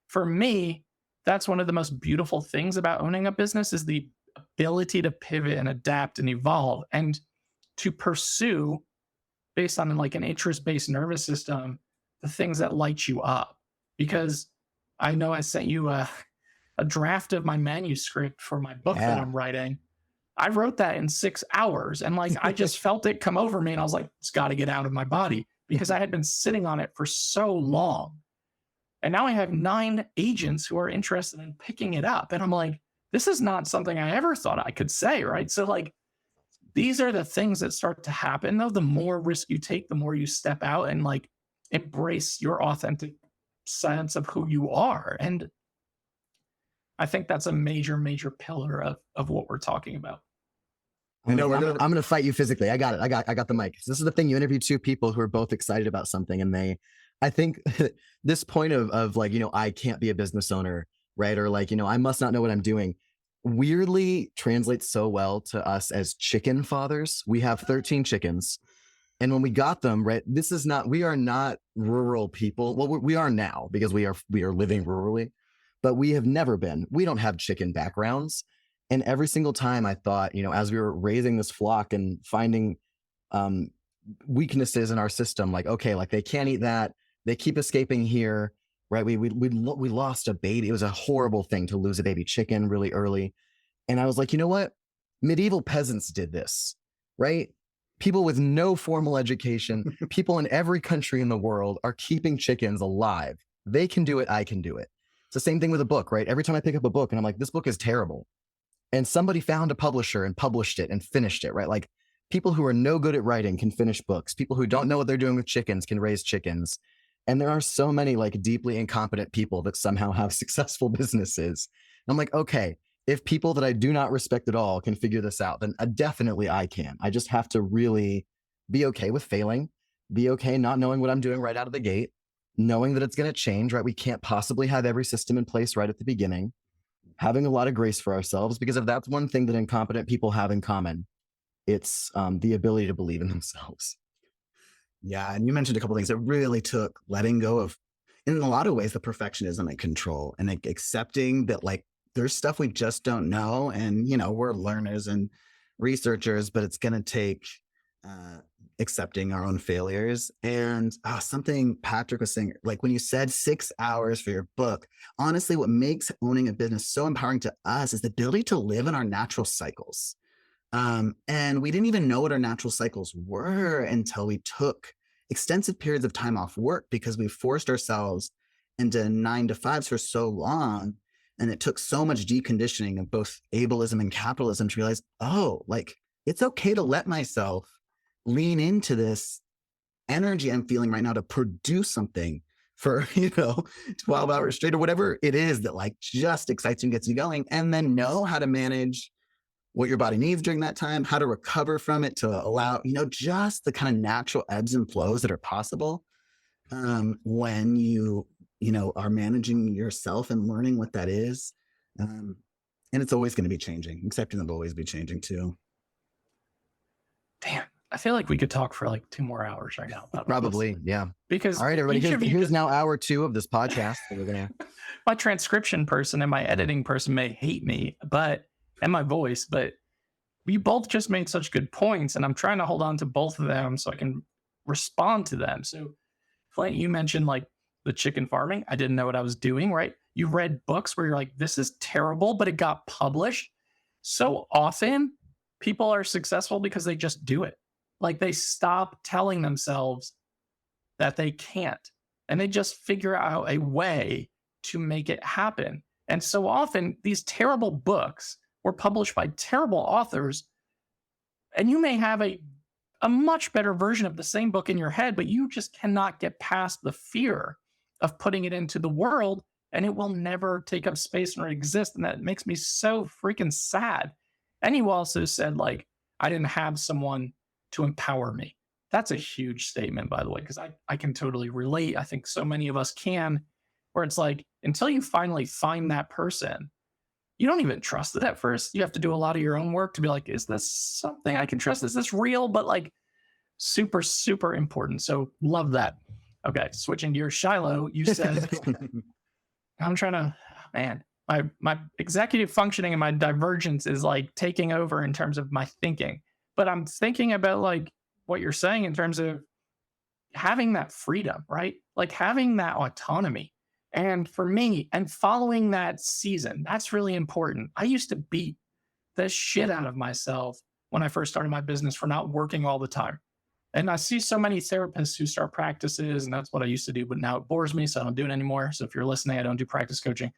[SPEAKER 1] for me, that's one of the most beautiful things about owning a business is the ability to pivot and adapt and evolve and to pursue based on like an interest-based nervous system, the things that light you up. Because I know I sent you a draft of my manuscript for my book that
[SPEAKER 2] yeah.
[SPEAKER 1] I'm writing. I wrote that in 6 hours and like I just felt it come over me and I was like, it's got to get out of my body because I had been sitting on it for so long. And now I have 9 agents who are interested in picking it up. And I'm like, this is not something I ever thought I could say. Right. So, like, these are the things that start to happen, though. The more risk you take, the more you step out and like embrace your authentic sense of who you are. And I think that's a major, major pillar of what we're talking about.
[SPEAKER 3] I know
[SPEAKER 2] I'm gonna fight you physically. I got it. I got the mic. So this is the thing. You interview 2 people who are both excited about something, and I think this point of like, I can't be a business owner, right? Or like, I must not know what I'm doing, weirdly translates so well to us as chicken fathers. We have 13 chickens. And when we got them, right, we are not rural people. Well, we are now because we are living rurally, but we have never been. We don't have chicken backgrounds. And every single time I thought, as we were raising this flock and finding weaknesses in our system, like, okay, like they can't eat that. They keep escaping here, right? We lost a baby. It was a horrible thing to lose a baby chicken really early. And I was like, you know what? Medieval peasants did this, right? People with no formal education, people in every country in the world are keeping chickens alive. They can do it. I can do it. It's the same thing with a book, right? Every time I pick up a book and I'm like, this book is terrible. And somebody found a publisher and published it and finished it, right? Like people who are no good at writing can finish books. People who don't know what they're doing with chickens can raise chickens. And there are so many like deeply incompetent people that somehow have successful businesses. And I'm like, okay, if people that I do not respect at all can figure this out, then definitely I can. I just have to really be okay with failing, be okay not knowing what I'm doing right out of the gate, knowing that it's going to change, right? We can't possibly have every system in place right at the beginning, having a lot of grace for ourselves, because if that's one thing that incompetent people have in common, it's the ability to believe in themselves.
[SPEAKER 3] Yeah. And you mentioned a couple of things that really took letting go of, in a lot of ways, the perfectionism and control, and like accepting that like there's stuff we just don't know. And, we're learners and researchers, but it's going to take accepting our own failures. And something Patrick was saying, like when you said 6 hours for your book, honestly, what makes owning a business so empowering to us is the ability to live in our natural cycles. And we didn't even know what our natural cycles were until we took extensive periods of time off work, because we forced ourselves into 9-to-5s for so long. And it took so much deconditioning of both ableism and capitalism to realize, like it's okay to let myself lean into this energy I'm feeling right now to produce something for, 12 hours straight or whatever it is that like just excites you and gets you going. And then know how to manage what your body needs during that time, how to recover from it to allow, just the kind of natural ebbs and flows that are possible when you are managing yourself and learning what that is. And it's always going to be changing, accepting that it'll always be changing too.
[SPEAKER 1] Damn. I feel like we could talk for like 2 more hours right now.
[SPEAKER 2] Probably. Yeah.
[SPEAKER 1] Because
[SPEAKER 2] all right, everybody, here's now hour 2 of this podcast. We're gonna...
[SPEAKER 1] My transcription person and my editing person may hate me, and my voice, but we both just made such good points, and I'm trying to hold on to both of them so I can respond to them. So Flint, you mentioned like the chicken farming. I didn't know what I was doing, right? You read books where you're like, this is terrible, but it got published. So often people are successful because they just do it. Like they stop telling themselves that they can't, and they just figure out a way to make it happen. And so often these terrible books were published by terrible authors, and you may have a much better version of the same book in your head, but you just cannot get past the fear of putting it into the world, and it will never take up space nor exist. And that makes me so freaking sad. And you also said, like, I didn't have someone to empower me. That's a huge statement, by the way, because I can totally relate. I think so many of us can, where it's like, until you finally find that person, you don't even trust it at first. You have to do a lot of your own work to be like, is this something I can trust? Is this real? But like super, super important. So love that. Okay, switching gears, Xilo, you said, I'm trying to, man, my executive functioning and my divergence is like taking over in terms of my thinking. But I'm thinking about like what you're saying in terms of having that freedom, right? Like having that autonomy. And for me, and following that season, that's really important. I used to beat the shit out of myself when I first started my business for not working all the time. And I see so many therapists who start practices, and that's what I used to do, but now it bores me, so I don't do it anymore. So if you're listening, I don't do practice coaching,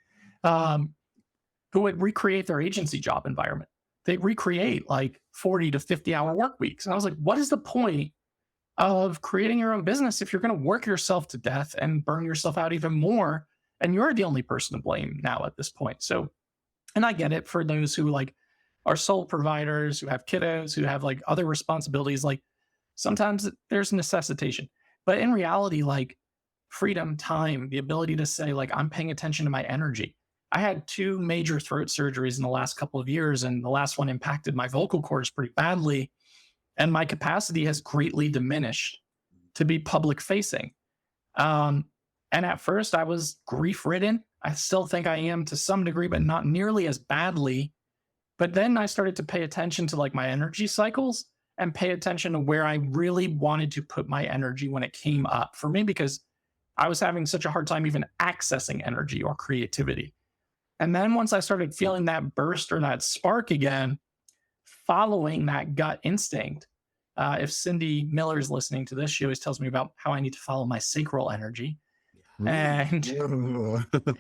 [SPEAKER 1] who would recreate their agency job environment. They recreate like 40 to 50 hour work weeks. And I was like, what is the point of creating your own business if you're going to work yourself to death and burn yourself out even more? And you're the only person to blame now at this point. So, and I get it for those who like are sole providers, who have kiddos, who have like other responsibilities, like sometimes there's necessitation. But in reality, like freedom, time, the ability to say like, I'm paying attention to my energy. I had 2 major throat surgeries in the last couple of years, and the last one impacted my vocal cords pretty badly. and my capacity has greatly diminished to be public facing. And at first I was grief ridden. I still think I am to some degree, but not nearly as badly. But then I started to pay attention to like my energy cycles and pay attention to where I really wanted to put my energy when it came up for me, because I was having such a hard time even accessing energy or creativity. And then once I started feeling that burst or that spark again, following that gut instinct, if Cindy Miller is listening to this, she always tells me about how I need to follow my sacral energy. And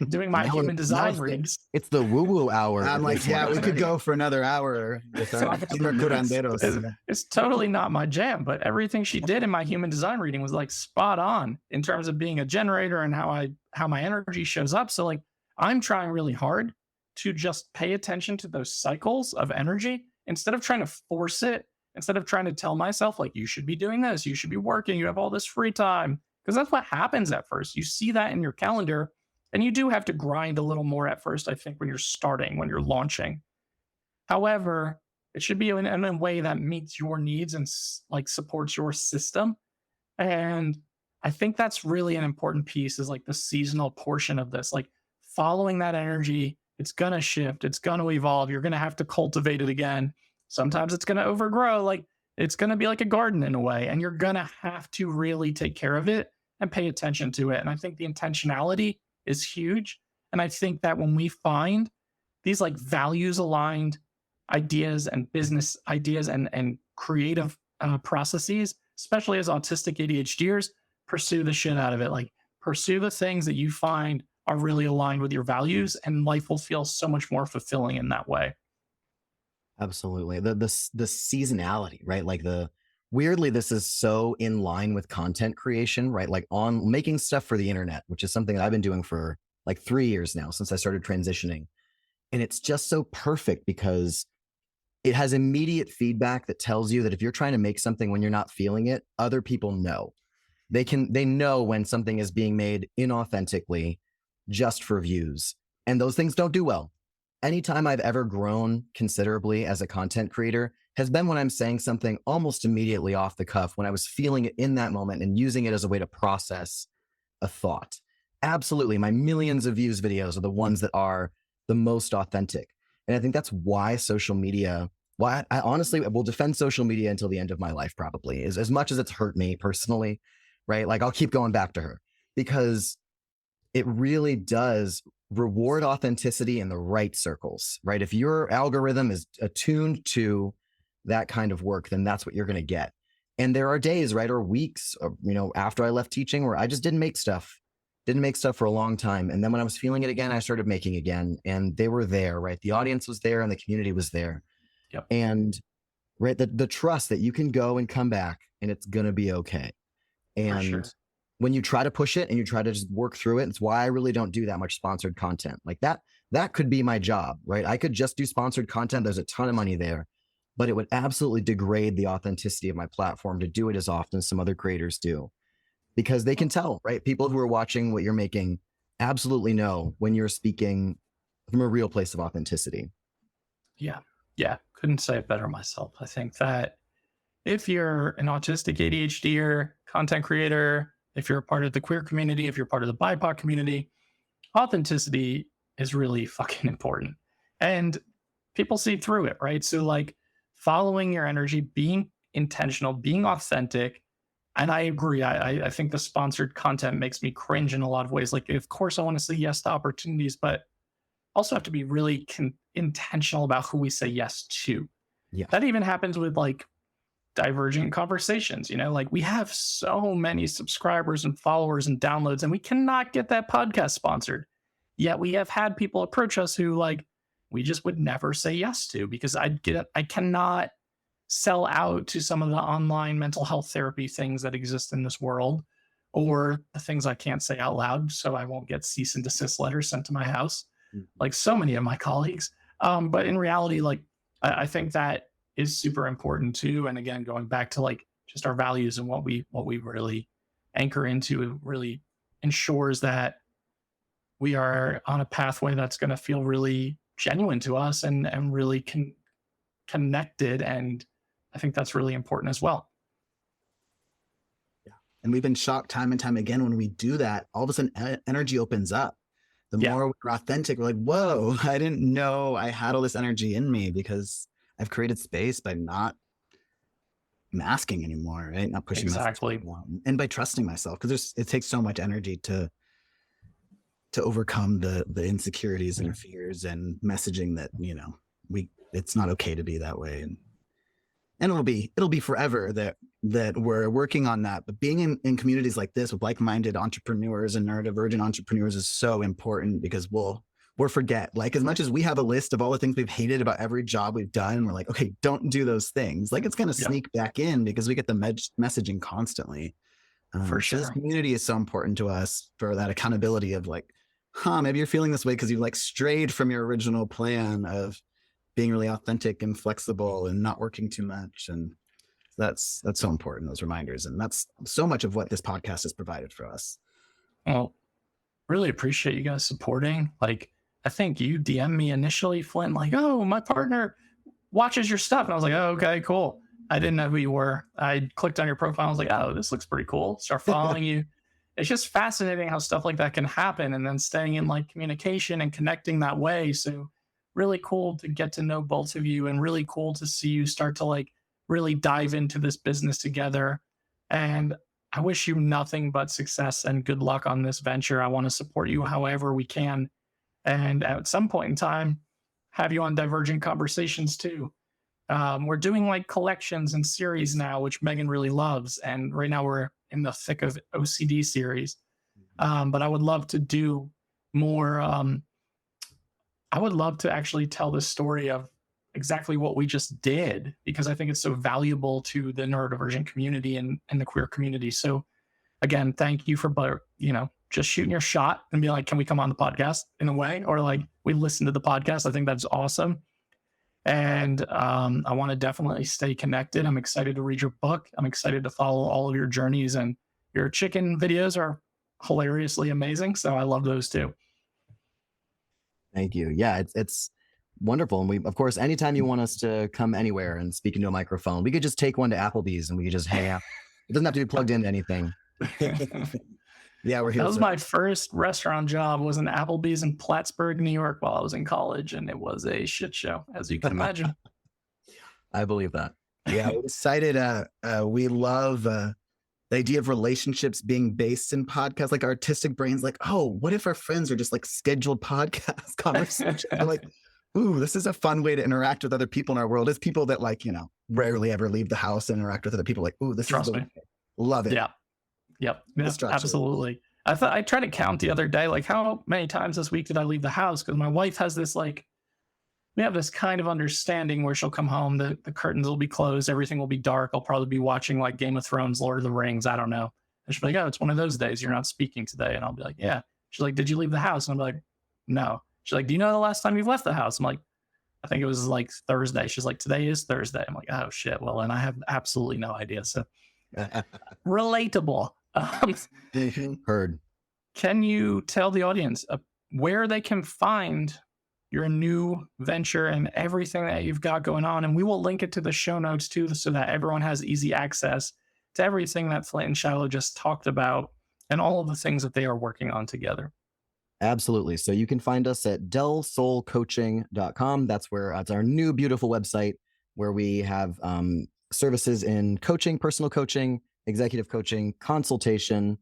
[SPEAKER 1] doing my human design readings.
[SPEAKER 2] It's the woo-woo hour.
[SPEAKER 3] I'm like, yeah, we could go for another hour with our curanderos.
[SPEAKER 1] It's totally not my jam, but everything she did in my human design reading was like spot on in terms of being a generator and how my energy shows up. So like, I'm trying really hard to just pay attention to those cycles of energy instead of trying to force it, instead of trying to tell myself like, you should be doing this, you should be working, you have all this free time. Because that's what happens at first. You see that in your calendar, and you do have to grind a little more at first, I think, when you're starting, when you're launching. However, it should be in a way that meets your needs and like supports your system. And I think that's really an important piece, is like the seasonal portion of this, like following that energy. It's going to shift. It's going to evolve. You're going to have to cultivate it again. Sometimes it's going to overgrow. Like it's going to be like a garden in a way, and you're going to have to really take care of it and pay attention to it. And I think the intentionality is huge. And I think that when we find these like values aligned ideas and business ideas and creative processes, especially as autistic ADHDers, pursue the shit out of it. Like pursue the things that you find are really aligned with your values, and life will feel so much more fulfilling in that way.
[SPEAKER 2] Absolutely. The seasonality, right? Like weirdly, this is so in line with content creation, right? Like on making stuff for the internet, which is something that I've been doing for like 3 years now since I started transitioning. And it's just so perfect because it has immediate feedback that tells you that if you're trying to make something when you're not feeling it, other people know. They know when something is being made inauthentically just for views. And those things don't do well. Anytime I've ever grown considerably as a content creator has been when I'm saying something almost immediately off the cuff, when I was feeling it in that moment and using it as a way to process a thought. Absolutely. My millions of views videos are the ones that are the most authentic. And I think that's why social media, why I honestly will defend social media until the end of my life, probably, is as much as it's hurt me personally, right? Like I'll keep going back to her because it really does reward authenticity in the right circles, right? If your algorithm is attuned to that kind of work, then that's what you're going to get. And there are days, right, or weeks, or, after I left teaching where I just didn't make stuff for a long time. And then when I was feeling it again, I started making again, and they were there, right? The audience was there and the community was there.
[SPEAKER 1] Yep.
[SPEAKER 2] And right, the trust that you can go and come back and it's going to be okay. And
[SPEAKER 1] sure.
[SPEAKER 2] When you try to push it and you try to just work through it, it's why I really don't do that much sponsored content. Like that could be my job, right? I could just do sponsored content. There's a ton of money there, but it would absolutely degrade the authenticity of my platform to do it as often as some other creators do, because they can tell, right? People who are watching what you're making absolutely know when you're speaking from a real place of authenticity.
[SPEAKER 1] Yeah. Couldn't say it better myself. I think that if you're an autistic ADHDer, content creator, if you're a part of the queer community, if you're part of the BIPOC community, authenticity is really fucking important. And people see through it, right? So like following your energy, being intentional, being authentic. And I agree. I think the sponsored content makes me cringe in a lot of ways. Like, of course, I want to say yes to opportunities, but also have to be really intentional about who we say yes to.
[SPEAKER 2] Yeah.
[SPEAKER 1] That even happens with like divergent conversations, like we have so many subscribers and followers and downloads, and we cannot get that podcast sponsored. Yet we have had people approach us who like we just would never say yes to, because I cannot sell out to some of the online mental health therapy things that exist in this world, or the things I can't say out loud, so I won't get cease and desist letters sent to my house, like so many of my colleagues. But in reality, like I think that is super important too. And again, going back to like just our values and what we really anchor into, really ensures that we are on a pathway that's going to feel really genuine to us and really connected and I think that's really important as well.
[SPEAKER 3] Yeah. And we've been shocked time and time again when we do that, all of a sudden energy opens up. The more we're authentic, we're like, whoa, I didn't know I had all this energy in me because I've created space by not masking anymore, right? Not pushing
[SPEAKER 1] exactly
[SPEAKER 3] myself and by trusting myself, because it takes so much energy to overcome the insecurities and fears and messaging that, you know, it's not okay to be that way. And it'll be forever that we're working on that. But being in communities like this with like-minded entrepreneurs and neurodivergent entrepreneurs is so important, because we'll forget, like, as much as we have a list of all the things we've hated about every job we've done, we're like, okay, don't do those things. Like, it's going to sneak back in because we get the messaging constantly.
[SPEAKER 1] For sure.
[SPEAKER 3] So this community is so important to us for that accountability of like, maybe you're feeling this way because you like strayed from your original plan of being really authentic and flexible and not working too much. And that's so important, those reminders. And that's so much of what this podcast has provided for us.
[SPEAKER 1] Well, really appreciate you guys supporting. Like, I think you DM'd me initially, Flint, like, oh, my partner watches your stuff. And I was like, oh, okay, cool. I didn't know who you were. I clicked on your profile. I was like, oh, this looks pretty cool. Start following you. It's just fascinating how stuff like that can happen, and then staying in like communication and connecting that way. So really cool to get to know both of you, and really cool to see you start to like really dive into this business together. And I wish you nothing but success and good luck on this venture. I want to support you however we can. And at some point in time, have you on Divergent Conversations too. We're doing like collections and series now, which Megan really loves. And right now we're in the thick of OCD series. But I would love to do more. I would love to actually tell the story of exactly what we just did, because I think it's so valuable to the neurodivergent community and the queer community. So again, thank you for, you know, just shooting your shot and be like, can we come on the podcast in a way? Or like, we listen to the podcast. I think that's awesome. And I want to definitely stay connected. I'm excited to read your book. I'm excited to follow all of your journeys, and your chicken videos are hilariously amazing. So I love those too.
[SPEAKER 2] Thank you. Yeah, it's wonderful. And we, of course, anytime you want us to come anywhere and speak into a microphone, we could just take one to Applebee's and we could just hang out. It doesn't have to be plugged into anything.
[SPEAKER 3] Yeah, we're here.
[SPEAKER 1] That was my first restaurant job, was in Applebee's in Plattsburgh, New York, while I was in college, and it was a shit show, as you can imagine.
[SPEAKER 2] I believe that.
[SPEAKER 3] Yeah, we decided we love the idea of relationships being based in podcasts. Like, artistic brains, like, oh, what if our friends are just like scheduled podcast conversations? Like, ooh, this is a fun way to interact with other people in our world. It's people that, like, you know, rarely ever leave the house and interact with other people. Like, ooh, this
[SPEAKER 1] Trust
[SPEAKER 3] is
[SPEAKER 1] me.
[SPEAKER 3] Love it.
[SPEAKER 1] Yeah. Yep. Absolutely. I tried to count the other day, like, how many times this week did I leave the house? Because my wife has this, like, we have this kind of understanding where she'll come home, the curtains will be closed, everything will be dark. I'll probably be watching like Game of Thrones, Lord of the Rings. I don't know. And she'll be like, oh, it's one of those days. You're not speaking today. And I'll be like, yeah. She's like, did you leave the house? And I'm like, no. She's like, do you know the last time you've left the house? I'm like, I think it was like Thursday. She's like, today is Thursday. I'm like, oh shit. Well, and I have absolutely no idea. So relatable.
[SPEAKER 2] Heard.
[SPEAKER 1] Can you tell the audience where they can find your new venture and everything that you've got going on? And we will link it to the show notes too, so that everyone has easy access to everything that Flint and Xilo just talked about and all of the things that they are working on together.
[SPEAKER 2] Absolutely. So you can find us at delsolcoaching.com. That's where it's our new beautiful website where we have services in coaching, personal coaching, executive coaching, consultation.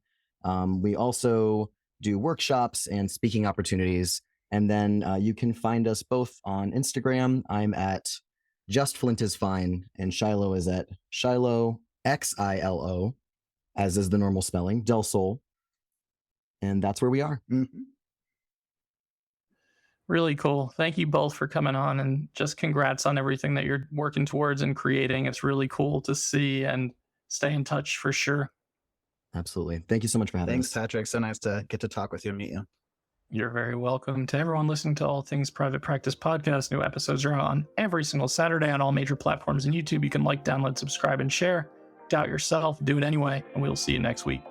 [SPEAKER 2] We also do workshops and speaking opportunities. And then you can find us both on Instagram. I'm at Just Flint is Fine, and Xilo is at Xilo, Xilo, as is the normal spelling, Del Sol. And that's where we are.
[SPEAKER 3] Mm-hmm.
[SPEAKER 1] Really cool. Thank you both for coming on, and just congrats on everything that you're working towards and creating. It's really cool to see, and stay in touch for sure.
[SPEAKER 2] Absolutely. Thank you so much for having us.
[SPEAKER 3] Thanks, Patrick. So nice to get to talk with you and meet you.
[SPEAKER 1] You're very welcome. To everyone listening to All Things Private Practice Podcast, new episodes are on every single Saturday on all major platforms and YouTube. You can like, download, subscribe, and share. Doubt yourself, do it anyway, and we'll see you next week.